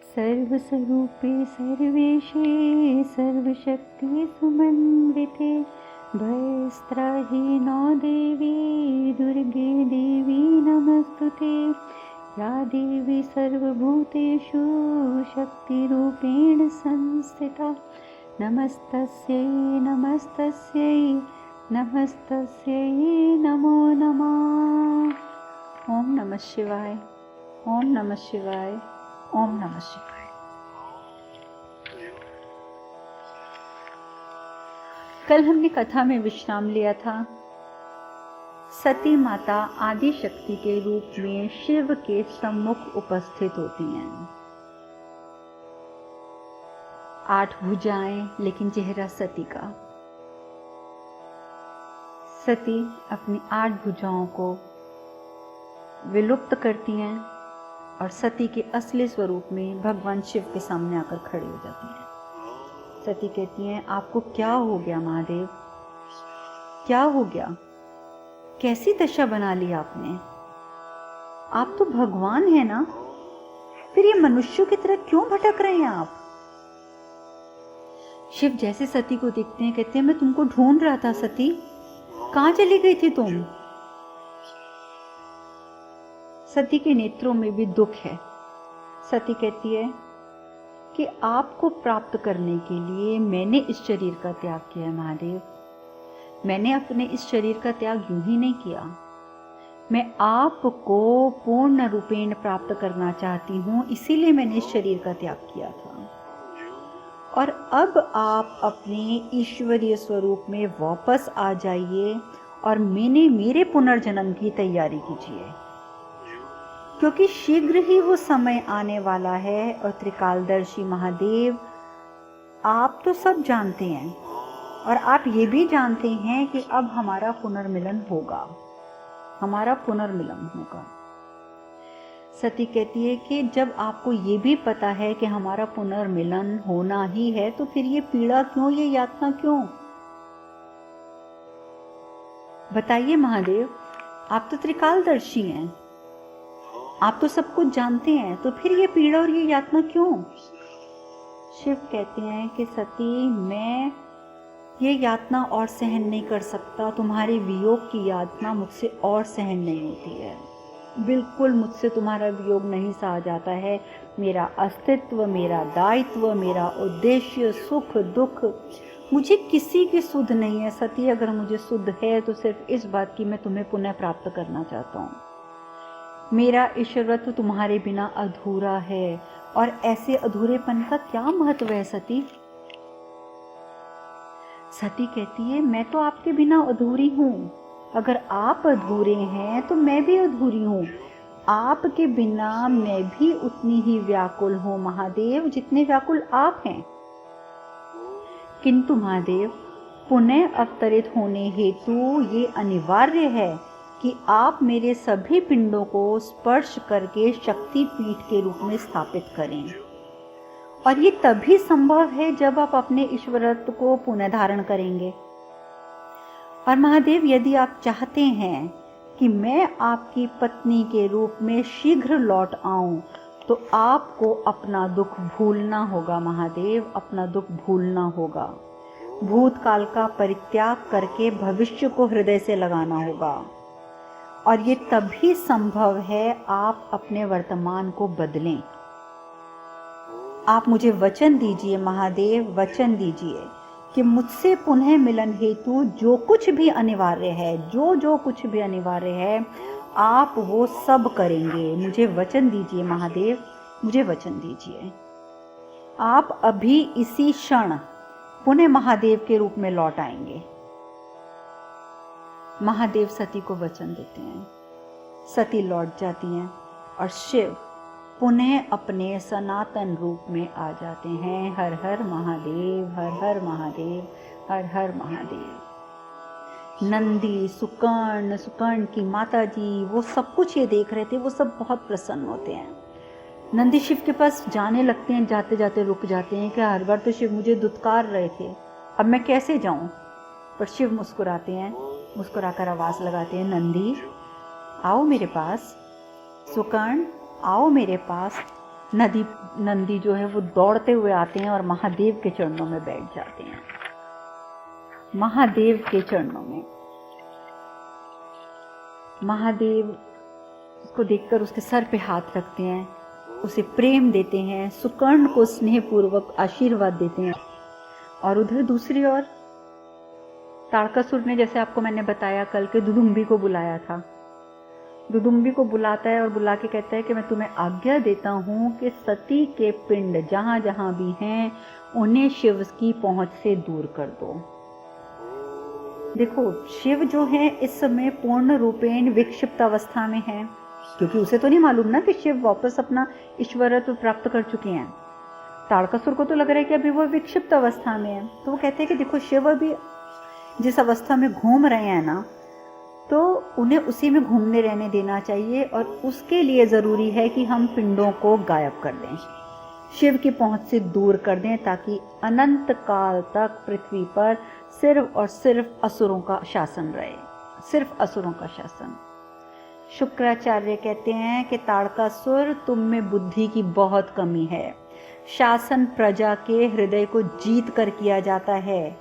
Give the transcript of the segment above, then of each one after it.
सर्वस्वरूपे सर्वेशे सर्वशक्ति समन्विते भयस्त्राहि no देवी दुर्गे देवी नमस्तुते। या देवी सर्वभूतेषु शक्तिरूपेण संस्थिता नमस्तस्यै नमस्तस्यै नमस्तस्यै नमो नमः। ओम नमः शिवाय, ओम नमः शिवाय, ओम नमः शिवाय। कल हमने कथा में विश्राम लिया था। सती माता आदि शक्ति के रूप में शिव के सम्मुख उपस्थित होती हैं। 8 भुजाएं, लेकिन चेहरा सती का। सती अपनी 8 भुजाओं को विलुप्त करती हैं और सती के असली स्वरूप में भगवान शिव के सामने आकर खड़ी हो जाती हैं। सती कहती हैं, आपको क्या हो गया महादेव, क्या हो गया, कैसी दशा बना ली आपने? आप तो भगवान हैं ना, फिर ये मनुष्यों की तरह क्यों भटक रहे हैं आप? शिव जैसे सती को देखते हैं कहते हैं, मैं तुमको ढूंढ रहा था सती, कहां चली गई थी तुम? सती के नेत्रों में भी दुख है। सती कहती है कि आपको प्राप्त करने के लिए मैंने इस शरीर का त्याग किया है महादेव। मैंने अपने इस शरीर का त्याग यूं ही नहीं किया। मैं आपको पूर्ण रूपेण प्राप्त करना चाहती हूँ, इसीलिए मैंने इस शरीर का त्याग किया था। और अब आप अपने ईश्वरीय स्वरूप में वापस आ जाइए और मेरे पुनर्जन्म की तैयारी कीजिए, क्योंकि शीघ्र ही वो समय आने वाला है। और त्रिकालदर्शी महादेव, आप तो सब जानते हैं और आप ये भी जानते हैं कि अब हमारा पुनर्मिलन होगा, हमारा पुनर्मिलन होगा। सती कहती है कि जब आपको ये भी पता है कि हमारा पुनर्मिलन होना ही है, तो फिर ये पीड़ा क्यों, ये यातना क्यों? बताइए महादेव, आप तो त्रिकालदर्शी हैं, आप तो सब कुछ जानते हैं, तो फिर ये पीड़ा और ये यातना क्यों? शिव कहते हैं कि सती, मैं ये यातना और सहन नहीं कर सकता। तुम्हारे वियोग की यातना मुझसे और सहन नहीं होती है। बिल्कुल मुझसे तुम्हारा वियोग नहीं सहा जाता है। मेरा अस्तित्व, मेरा दायित्व, मेरा उद्देश्य, सुख दुख, मुझे किसी की सुध नहीं है सती। अगर मुझे सुध है तो सिर्फ इस बात की, मैं तुम्हें पुनः प्राप्त करना चाहता हूँ। मेरा ईश्वरत्व तुम्हारे बिना अधूरा है, और ऐसे अधूरेपन का क्या महत्व है सती? सती कहती है, मैं तो आपके बिना अधूरी हूँ। अगर आप अधूरे हैं तो मैं भी अधूरी हूँ। आपके बिना मैं भी उतनी ही व्याकुल हूँ महादेव, जितने व्याकुल आप हैं। किंतु महादेव, पुनः अवतरित होने हेतु ये अनिवार्य है कि आप मेरे सभी पिंडों को स्पर्श करके शक्ति पीठ के रूप में स्थापित करें। और ये तभी संभव है जब आप अपने ईश्वरत्व को पुनः धारण करेंगे। और महादेव, यदि आप चाहते हैं कि मैं आपकी पत्नी के रूप में शीघ्र लौट आऊं, तो आपको अपना दुख भूलना होगा महादेव, अपना दुख भूलना होगा। भूतकाल का परित्याग करके भविष्य को हृदय से लगाना होगा। और ये तभी संभव है आप अपने वर्तमान को बदलें। आप मुझे वचन दीजिए महादेव, वचन दीजिए कि मुझसे पुनः मिलन हेतु जो कुछ भी अनिवार्य है, जो कुछ भी अनिवार्य है, आप वो सब करेंगे। मुझे वचन दीजिए महादेव, मुझे वचन दीजिए। आप अभी इसी क्षण पुनः महादेव के रूप में लौट आएंगे। महादेव सती को वचन देते हैं। सती लौट जाती हैं और शिव पुनः अपने सनातन रूप में आ जाते हैं। हर हर महादेव, हर हर महादेव, हर हर महादेव। नंदी, सुकर्ण की माता जी, वो सब कुछ ये देख रहे थे। वो सब बहुत प्रसन्न होते हैं। नंदी शिव के पास जाने लगते हैं, जाते जाते रुक जाते हैं कि हर बार तो शिव मुझे दुत्कार रहे थे, अब मैं कैसे जाऊं? पर शिव मुस्कुराते हैं, मुस्कुराकर आवाज लगाते हैं, नंदी आओ मेरे पास, सुकर्ण आओ मेरे पास, नंदी जो है वो दौड़ते हुए आते हैं और महादेव के चरणों में बैठ जाते हैं। महादेव के चरणों में महादेव उसको देखकर उसके सर पे हाथ रखते हैं, उसे प्रेम देते हैं, सुकर्ण को स्नेहपूर्वक आशीर्वाद देते हैं। और उधर दूसरी ओर ताड़कासुर ने, जैसे आपको मैंने बताया कल के, दुदुम्बी को बुलाया था। दुदुम्बी को बुलाता है और बुला के कहता है कि मैं तुम्हें आज्ञा देता हूँ कि सती के पिंड जहाँ जहाँ भी हैं उन्हें शिव की पहुँच से दूर कर दो। देखो, शिव जो है इस समय पूर्ण रूपेण विक्षिप्त अवस्था में है, क्योंकि उसे तो नहीं मालूम ना कि शिव वापस अपना ईश्वरत्व प्राप्त कर चुके हैं। ताड़कासुर को तो लग रहा है कि अभी वो विक्षिप्त अवस्था में है। तो वो कहते हैं कि देखो, शिव अभी जिस अवस्था में घूम रहे हैं ना, तो उन्हें उसी में घूमने रहने देना चाहिए, और उसके लिए ज़रूरी है कि हम पिंडों को गायब कर दें, शिव की पहुंच से दूर कर दें, ताकि अनंत काल तक पृथ्वी पर सिर्फ और सिर्फ असुरों का शासन रहे, सिर्फ असुरों का शासन। शुक्राचार्य कहते हैं कि ताड़कासुर, तुम में बुद्धि की बहुत कमी है। शासन प्रजा के हृदय को जीत कर किया जाता है,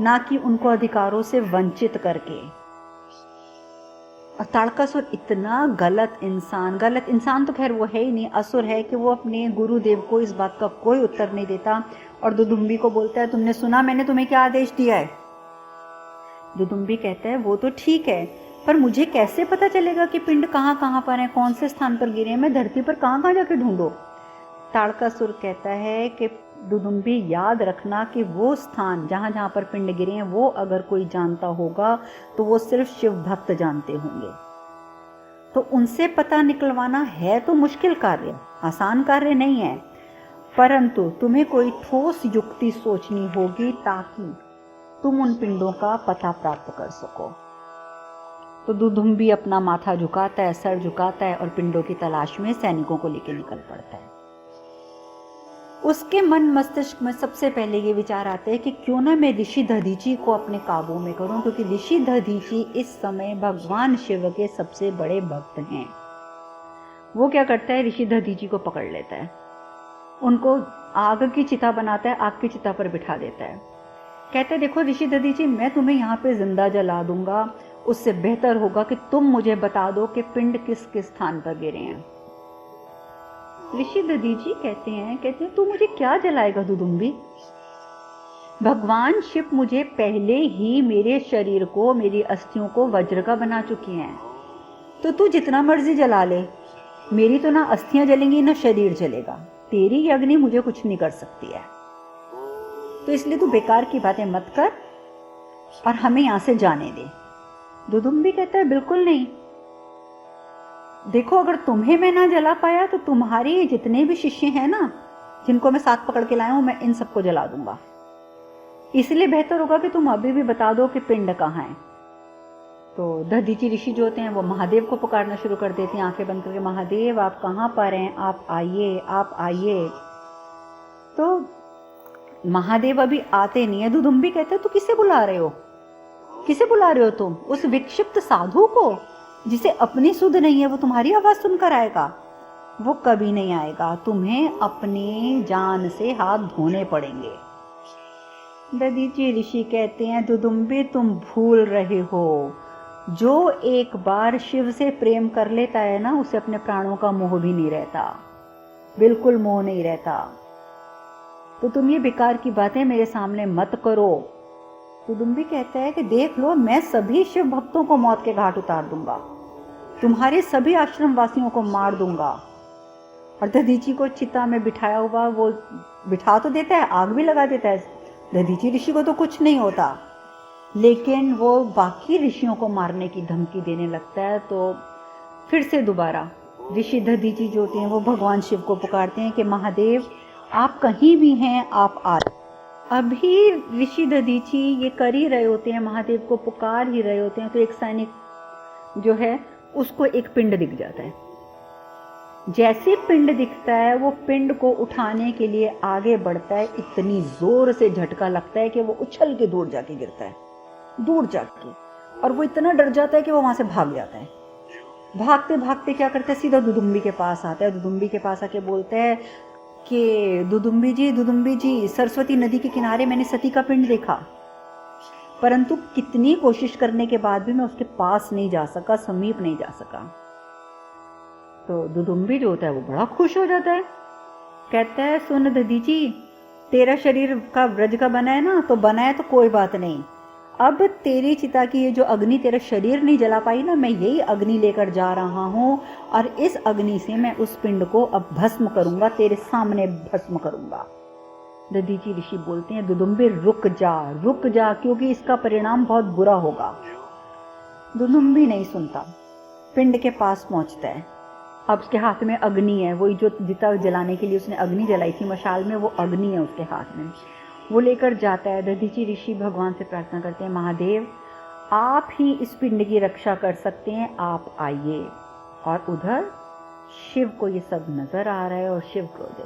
ना कि उनको अधिकारों से वंचित करके। और ताड़कासुर इतना गलत इंसान तो खैर वो है ही नहीं, असुर है कि वो अपने गुरुदेव को इस बात का कोई उत्तर नहीं देता और दुदुम्बी को बोलता है, तुमने सुना मैंने तुम्हें क्या आदेश दिया है? दुदुम्बी कहता है, वो तो ठीक है, पर मुझे कैसे पता चलेगा कि पिंड कहाँ कहाँ पर है, कौन से स्थान पर गिरे हैं, मैं धरती पर कहाँ कहाँ जाके ढूंढूं? ताड़कासुर कहता है कि दुदुम्बी, याद रखना कि वो स्थान जहाँ जहाँ पर पिंड गिरे हैं वो अगर कोई जानता होगा तो वो सिर्फ शिव भक्त जानते होंगे। तो उनसे पता निकलवाना है तो मुश्किल कार्य, आसान कार्य नहीं है, परंतु तुम्हें कोई ठोस युक्ति सोचनी होगी ताकि तुम उन पिंडों का पता प्राप्त कर सको। तो दुदुम्बी अपना माथा झुकाता है, सर झुकाता है और पिंडों की तलाश में सैनिकों को लेकर निकल पड़ता है। उसके मन मस्तिष्क में सबसे पहले ये विचार आता है कि क्यों ना मैं ऋषि दधीची को अपने काबू में करूं, क्योंकि ऋषि दधीची इस समय भगवान शिव के सबसे बड़े भक्त हैं। वो क्या करता है, ऋषि दधीची को पकड़ लेता है, उनको आग की चिता बनाता है, आग की चिता पर बिठा देता है। कहता है, देखो ऋषि दधीची, मैं तुम्हें यहाँ पे जिंदा जला दूंगा, उससे बेहतर होगा कि तुम मुझे बता दो कि पिंड किस किस स्थान पर गिरे हैं। ऋषि दधीची कहते हैं तू मुझे क्या जलाएगा दुदुम्बी? भगवान शिव मुझे पहले ही मेरे शरीर को, मेरी अस्थियों को वज्र का बना चुके हैं, तो तू जितना मर्जी जला ले, मेरी तो ना अस्थियां जलेंगी ना शरीर जलेगा, तेरी अग्नि मुझे कुछ नहीं कर सकती है। तो इसलिए तू बेकार की बातें मत कर और हमें यहां से जाने दे। दुदुम्बी कहता है, बिल्कुल नहीं, देखो अगर तुम्हें मैं ना जला पाया तो तुम्हारे जितने भी शिष्य हैं ना, जिनको मैं साथ पकड़ के लाया हूं, मैं इन सबको जला दूंगा। इसलिए बेहतर होगा कि तुम अभी भी बता दो कि पिंड कहाँ है। तो दधीची ऋषि जो होते हैं वो महादेव को पुकारना शुरू कर देते हैं, आंखें बंद करके, महादेव आप कहाँ पर हैं, आप आइए, आप आइए। तो महादेव अभी आते नहीं है। दुदुम्बी कहते हैं, तो किसे बुला रहे हो, किसे बुला रहे हो तुम? उस विक्षिप्त साधु को जिसे अपनी सुध नहीं है, वो तुम्हारी आवाज सुनकर आएगा? वो कभी नहीं आएगा, तुम्हें अपनी जान से हाथ धोने पड़ेंगे। दधीची ऋषि कहते हैं, दुदुम्बी तुम भूल रहे हो, जो एक बार शिव से प्रेम कर लेता है ना, उसे अपने प्राणों का मोह भी नहीं रहता, बिल्कुल मोह नहीं रहता। तो तुम ये बेकार की बातें मेरे सामने मत करो। दुदुम्बी कहता है कि देख लो, मैं सभी शिव भक्तों को मौत के घाट उतार दूंगा, तुम्हारे सभी आश्रम वासियों को मार दूंगा। और दधीची को चिता में बिठाया हुआ वो बिठा तो देता है, आग भी लगा देता है। दधीची ऋषि को तो कुछ नहीं होता, लेकिन वो बाकी ऋषियों को मारने की धमकी देने लगता है। तो फिर से दोबारा ऋषि दधीची जो होते हैं वो भगवान शिव को पुकारते हैं कि महादेव आप कहीं भी हैं, आप आ। अभी ऋषि दधीची ये कर ही रहे होते हैं, महादेव को पुकार ही रहे होते हैं, तो एक सैनिक जो है उसको एक पिंड दिख जाता है। जैसे पिंड दिखता है, वो पिंड को उठाने के लिए आगे बढ़ता है, इतनी जोर से झटका लगता है कि वो उछल के दूर जाके गिरता है, दूर जाके, और वो इतना डर जाता है कि वो वहां से भाग जाता है। भागते भागते क्या करते हैं, सीधा दुदुम्बी के पास आता है। दुदुम्बी के पास आके बोलते हैं कि दुदुम्बी जी, सरस्वती नदी के किनारे मैंने सती का पिंड देखा, परंतु कितनी कोशिश करने के बाद भी मैं उसके पास नहीं जा सका, समीप नहीं जा सका। तो दुदुम्बी जो होता है वो बड़ा खुश हो जाता है, कहता है सुन दधीची, तेरा शरीर का ब्रज का बना है ना, तो बना है तो कोई बात नहीं, अब तेरी चिता की ये जो अग्नि तेरा शरीर नहीं जला पाई ना, मैं यही अग्नि लेकर जा रहा हूँ और इस अग्नि से मैं उस पिंड को अब भस्म करूंगा, तेरे सामने भस्म करूंगा। दधीची ऋषि बोलते हैं दुदुम्बी रुक जा, क्योंकि इसका परिणाम बहुत बुरा होगा। दुदुम्बी नहीं सुनता, पिंड के पास पहुंचता है। अब उसके हाथ में अग्नि है, वही जो चिता जलाने के लिए उसने अग्नि जलाई थी मशाल में, वो अग्नि है उसके हाथ में, वो लेकर जाता है। दधीची ऋषि भगवान से प्रार्थना करते हैं, महादेव आप ही इस पिंड की रक्षा कर सकते हैं, आप आइए। और उधर शिव को ये सब नजर आ रहा है और शिव क्रोधित,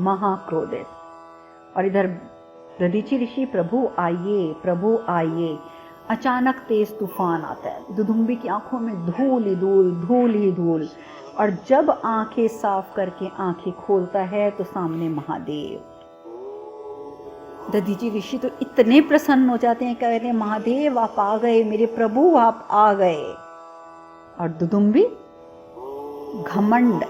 महाक्रोधित। और इधर दधीची ऋषि प्रभु आइए। अचानक तेज तूफान आता है, दुदुम्बी की आंखों में धूल ही धूल। और जब आंखें साफ करके आंखें खोलता है तो सामने महादेव। दधीची ऋषि तो इतने प्रसन्न हो जाते हैं, कहते हैं महादेव आप आ गए, मेरे प्रभु आप आ गए। और दुदुम्बी घमंड,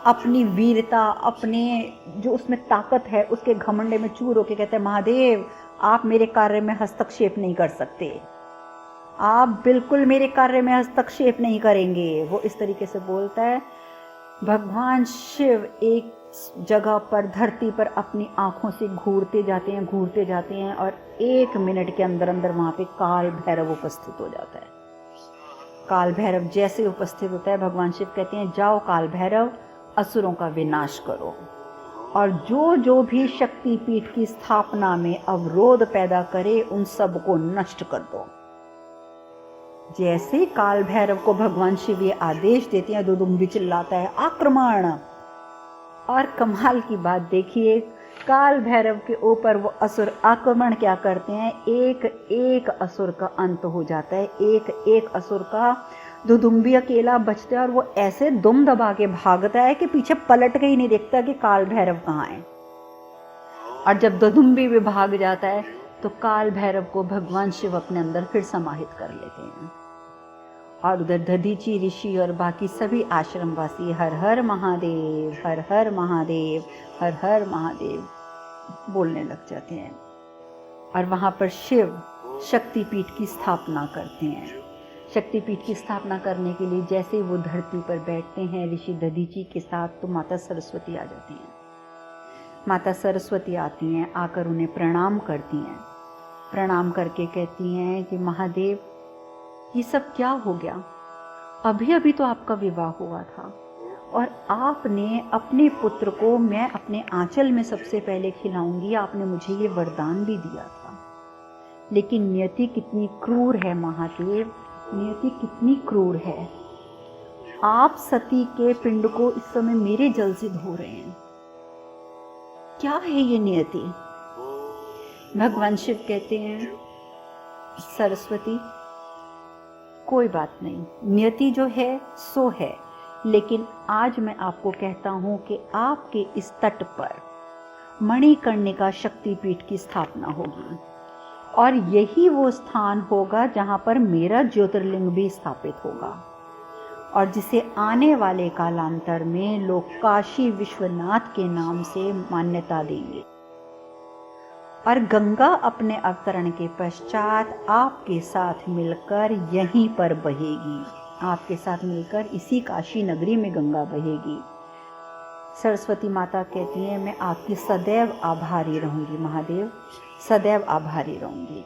अपनी वीरता, अपने जो उसमें ताकत है उसके घमंडे में चूर होके कहते हैं महादेव आप मेरे कार्य में हस्तक्षेप नहीं कर सकते, आप बिल्कुल मेरे कार्य में हस्तक्षेप नहीं करेंगे। वो इस तरीके से बोलता है। भगवान शिव एक जगह पर धरती पर अपनी आंखों से घूरते जाते हैं और 1 मिनट के अंदर वहां पे काल भैरव उपस्थित हो जाता है। काल भैरव जैसे उपस्थित होता है, भगवान शिव कहते हैं जाओ काल भैरव, असुरों का विनाश करो और जो भी शक्तिपीठ की स्थापना में अवरोध पैदा करे उन सब को नष्ट कर दो। जैसे काल भैरव को भगवान शिव ये आदेश देते हैं, दुदुम्बी चिल्लाता है आक्रमण। और कमाल की बात देखिए, काल भैरव के ऊपर वो असुर आक्रमण क्या करते हैं, एक असुर का अंत हो जाता है, एक असुर का। दुदुम्बी अकेला बचता है और वो ऐसे दुम दबा के भागता है कि पीछे पलट के ही नहीं देखता कि काल भैरव कहाँ है। और जब दुदुम्बी भी भाग जाता है तो काल भैरव को भगवान शिव अपने अंदर फिर समाहित कर लेते हैं। और उधर दधीची ऋषि और बाकी सभी आश्रमवासी हर हर महादेव, हर हर महादेव, हर हर महादेव बोलने लग जाते हैं। और वहाँ पर शिव शक्तिपीठ की स्थापना करते हैं। शक्तिपीठ की स्थापना करने के लिए जैसे ही वो धरती पर बैठते हैं ऋषि दधीची के साथ, तो माता सरस्वती आ जाती हैं। माता सरस्वती आती हैं, आकर उन्हें प्रणाम करती हैं। प्रणाम करके कहती हैं कि महादेव ये सब क्या हो गया, अभी अभी तो आपका विवाह हुआ था और आपने अपने पुत्र को मैं अपने आंचल में सबसे पहले खिलाऊंगी, आपने मुझे ये वरदान भी दिया था। लेकिन नियति कितनी क्रूर है महादेव, नियति कितनी क्रूर है। आप सती के पिंड को इस समय मेरे जल से धो रहे हैं, क्या है ये नियति। भगवान शिव कहते हैं सरस्वती कोई बात नहीं, नियति जो है सो है, लेकिन आज मैं आपको कहता हूं कि आपके इस तट पर मणिकर्णिका शक्तिपीठ की स्थापना होगी और यही वो स्थान होगा जहां पर मेरा ज्योतिर्लिंग भी स्थापित होगा और जिसे आने वाले कालांतर में लोग काशी विश्वनाथ के नाम से मान्यता देंगे। और गंगा अपने अवतरण के पश्चात आपके साथ मिलकर यहीं पर बहेगी, आपके साथ मिलकर इसी काशी नगरी में गंगा बहेगी। सरस्वती माता कहती हैं मैं आपकी सदैव आभारी रहूंगी महादेव, सदैव आभारी रहूंगी।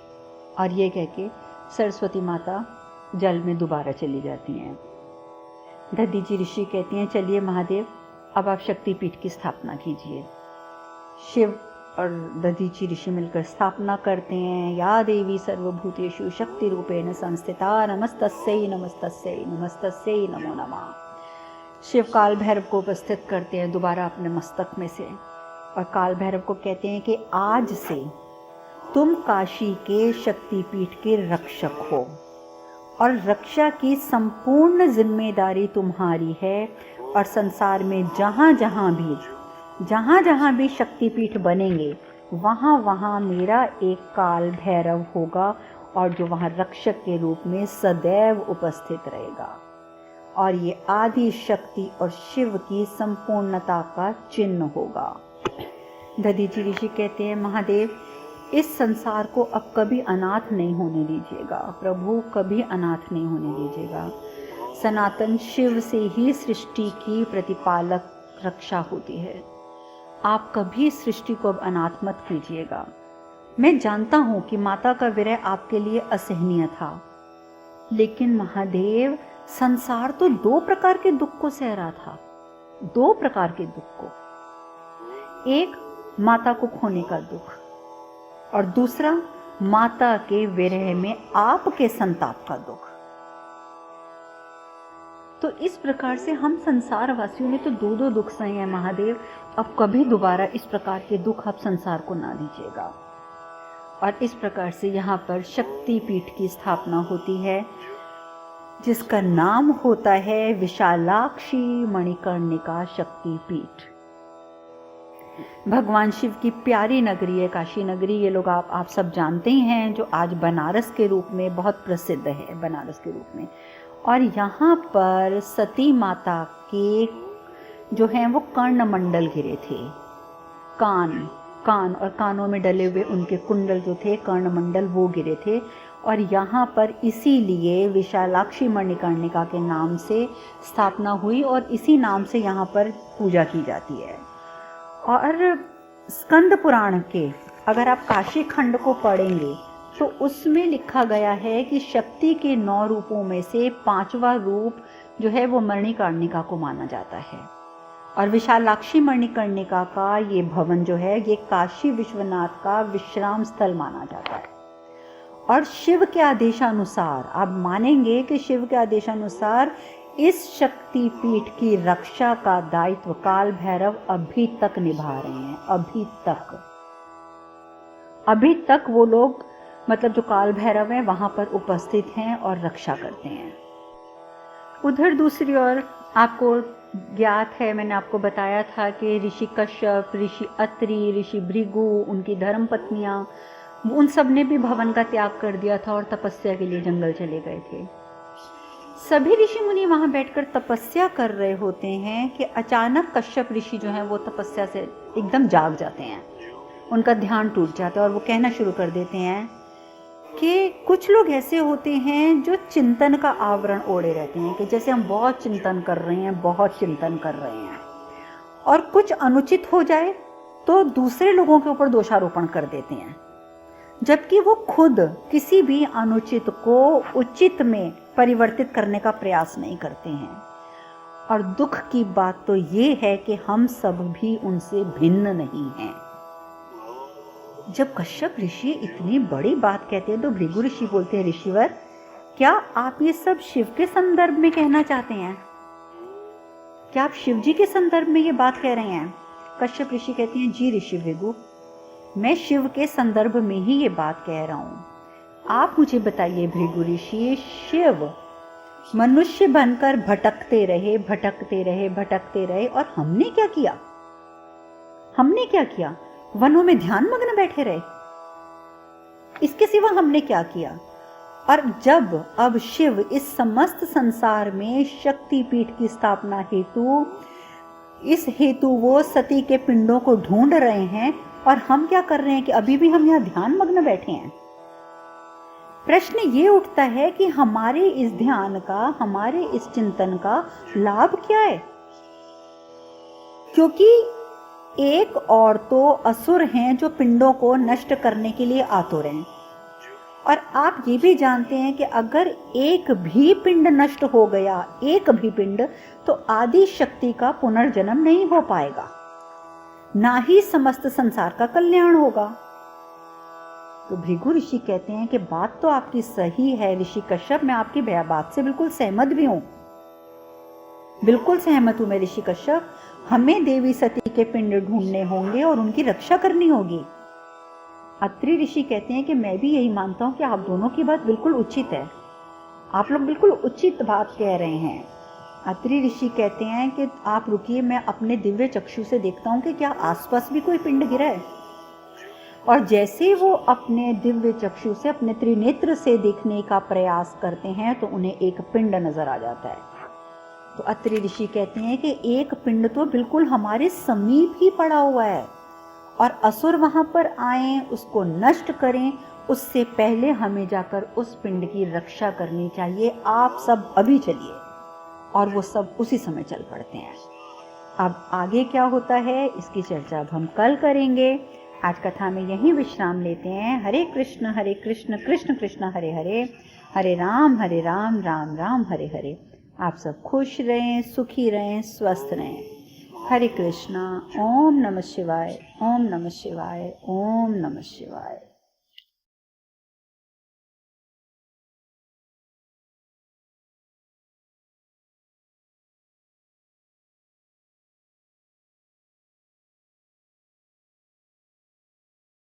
और ये कह के सरस्वती माता जल में दोबारा चली जाती हैं। दधीची ऋषि कहती हैं चलिए महादेव अब आप शक्तिपीठ की स्थापना कीजिए। शिव और दधीची ऋषि मिलकर स्थापना करते हैं। या देवी सर्वभूतेषु शक्ति रूपेण संस्थिता नमस्तस्यै नमस्तस्यै नमस्तस्यै नमो नमः। शिव काल भैरव को उपस्थित करते हैं दोबारा अपने मस्तक में से और काल भैरव को कहते हैं कि आज से तुम काशी के शक्तिपीठ के रक्षक हो और रक्षा की संपूर्ण जिम्मेदारी तुम्हारी है। और संसार में जहाँ जहाँ भी शक्तिपीठ बनेंगे वहाँ वहाँ मेरा एक काल भैरव होगा और जो वहाँ रक्षक के रूप में सदैव उपस्थित रहेगा। और ये आदि शक्ति और शिव की संपूर्णता का चिन्ह होगा। दधीचि ऋषि कहते हैं, महादेव इस संसार को अब कभी अनाथ नहीं होने दीजिएगा प्रभु, कभी अनाथ नहीं होने दीजिएगा। सनातन शिव से ही सृष्टि की प्रतिपालक रक्षा होती है। आप कभी सृष्टि को अब अनाथ मत कीजिएगा। मैं जानता हूं कि माता का विरह आपके लिए असहनीय था, लेकिन महादेव संसार तो 2 प्रकार के दुख को सह रहा था, 2 प्रकार के दुख को। एक माता को खोने का दुख और दूसरा माता के विरह में आपके संताप का दुख। तो इस प्रकार से हम संसार वासियों ने तो 2-2 दुख सहे हैं महादेव। अब कभी दोबारा इस प्रकार के दुख आप संसार को ना दीजिएगा। और इस प्रकार से यहाँ पर शक्ति पीठ की स्थापना होती है, जिसका नाम होता है विशालाक्षी मणिकर्णिका शक्ति पीठ। भगवान शिव की प्यारी नगरी है काशी नगरी। ये लोग आप सब जानते ही हैं, जो आज बनारस के रूप में बहुत प्रसिद्ध है, बनारस के रूप में। और यहाँ पर सती माता के जो हैं वो कर्णमंडल गिरे थे, कान और कानों में डले हुए उनके कुंडल जो थे, कर्णमंडल, वो गिरे थे। और यहाँ पर इसीलिए विशालाक्षी मणिकर्णिका के नाम से स्थापना हुई और इसी नाम से यहाँ पर पूजा की जाती है। और स्कंद पुराण के अगर आप काशी खंड को पढ़ेंगे तो उसमें लिखा गया है कि शक्ति के 9 रूपों में से 5वां रूप जो है वो मणिकर्णिका को माना जाता है। और विशालाक्षी मणिकर्णिका का ये भवन जो है ये काशी विश्वनाथ का विश्राम स्थल माना जाता है। और शिव के आदेशानुसार, आप मानेंगे कि शिव के आदेशानुसार इस शक्ति पीठ की रक्षा का दायित्व काल भैरव अभी तक निभा रहे हैं। अभी तक वो लोग, मतलब जो काल भैरव है, वहां पर उपस्थित हैं और रक्षा करते हैं। उधर दूसरी ओर आपको ज्ञात है, मैंने आपको बताया था कि ऋषि कश्यप, ऋषि अत्रि, ऋषि भृगु, उनकी धर्म पत्नियां, उन सब ने भी भवन का त्याग कर दिया था और तपस्या के लिए जंगल चले गए थे। सभी ऋषि मुनि वहां बैठकर तपस्या कर रहे होते हैं कि अचानक कश्यप ऋषि जो हैं वो तपस्या से एकदम जाग जाते हैं, उनका ध्यान टूट जाता है और वो कहना शुरू कर देते हैं कि कुछ लोग ऐसे होते हैं जो चिंतन का आवरण ओढ़े रहते हैं, कि जैसे हम बहुत चिंतन कर रहे हैं और कुछ अनुचित हो जाए तो दूसरे लोगों के ऊपर दोषारोपण कर देते हैं, जबकि वो खुद किसी भी अनुचित को उचित में परिवर्तित करने का प्रयास नहीं करते हैं। और दुख की बात तो ये है कि हम सब भी उनसे भिन्न नहीं हैं। जब कश्यप ऋषि इतनी बड़ी बात कहते हैं तो भृगु ऋषि बोलते हैं, ऋषिवर क्या आप ये सब शिव के संदर्भ में कहना चाहते हैं? क्या आप शिव जी के संदर्भ में ये बात कह रहे हैं? कश्यप ऋषि कहते हैं, जी ऋषि भृगु, मैं शिव के संदर्भ में ही ये बात कह रहा हूं। आप मुझे बताइए भृगु ऋषि, शिव मनुष्य बनकर भटकते रहे और हमने क्या किया? वनों में ध्यान मग्न बैठे रहे, इसके सिवा हमने क्या किया? और जब अब शिव इस समस्त संसार में शक्ति पीठ की स्थापना हेतु वो सती के पिंडों को ढूंढ रहे हैं, और हम क्या कर रहे हैं कि अभी भी हम यहाँ ध्यान मग्न बैठे हैं। प्रश्न ये उठता है कि हमारे इस ध्यान का, हमारे इस चिंतन का लाभ क्या है? क्योंकि एक और तो असुर हैं जो पिंडों को नष्ट करने के लिए आतुर हैं, और आप ये भी जानते हैं कि अगर एक भी पिंड नष्ट हो गया, एक भी पिंड, तो आदि शक्ति का पुनर्जन्म नहीं हो पाएगा, ना ही समस्त संसार का कल्याण होगा। तो भृगु ऋषि कहते हैं कि बात तो आपकी सही है ऋषि कश्यप, मैं आपकी बात से बिल्कुल सहमत भी हूं, बिल्कुल सहमत हूं मैं ऋषि कश्यप। हमें देवी सती के पिंड ढूंढने होंगे और उनकी रक्षा करनी होगी। अत्रि ऋषि कहते हैं कि मैं भी यही मानता हूं कि आप दोनों की बात बिल्कुल उचित है। आप लोग बिल्कुल उचित बात कह रहे हैं। अत्रि ऋषि कहते हैं कि आप रुकिए, मैं अपने दिव्य चक्षु से देखता हूँ कि क्या आसपास भी कोई पिंड गिरा है। और जैसे वो अपने दिव्य चक्षु से, अपने त्रिनेत्र से देखने का प्रयास करते हैं तो उन्हें एक पिंड नजर आ जाता है। तो अत्रि ऋषि कहते हैं कि एक पिंड तो बिल्कुल हमारे समीप ही पड़ा हुआ है और असुर वहां पर आए, उसको नष्ट करें, उससे पहले हमें जाकर उस पिंड की रक्षा करनी चाहिए। आप सब अभी चलिए। और वो सब उसी समय चल पड़ते हैं। अब आगे क्या होता है इसकी चर्चा अब हम कल करेंगे। आज कथा में यही विश्राम लेते हैं। हरे कृष्ण कृष्ण कृष्ण हरे हरे, हरे राम राम राम हरे हरे। आप सब खुश रहें, सुखी रहें, स्वस्थ रहें। हरे कृष्णा। ओम नमः शिवाय, ओम नमः शिवाय, ओम नमः शिवाय।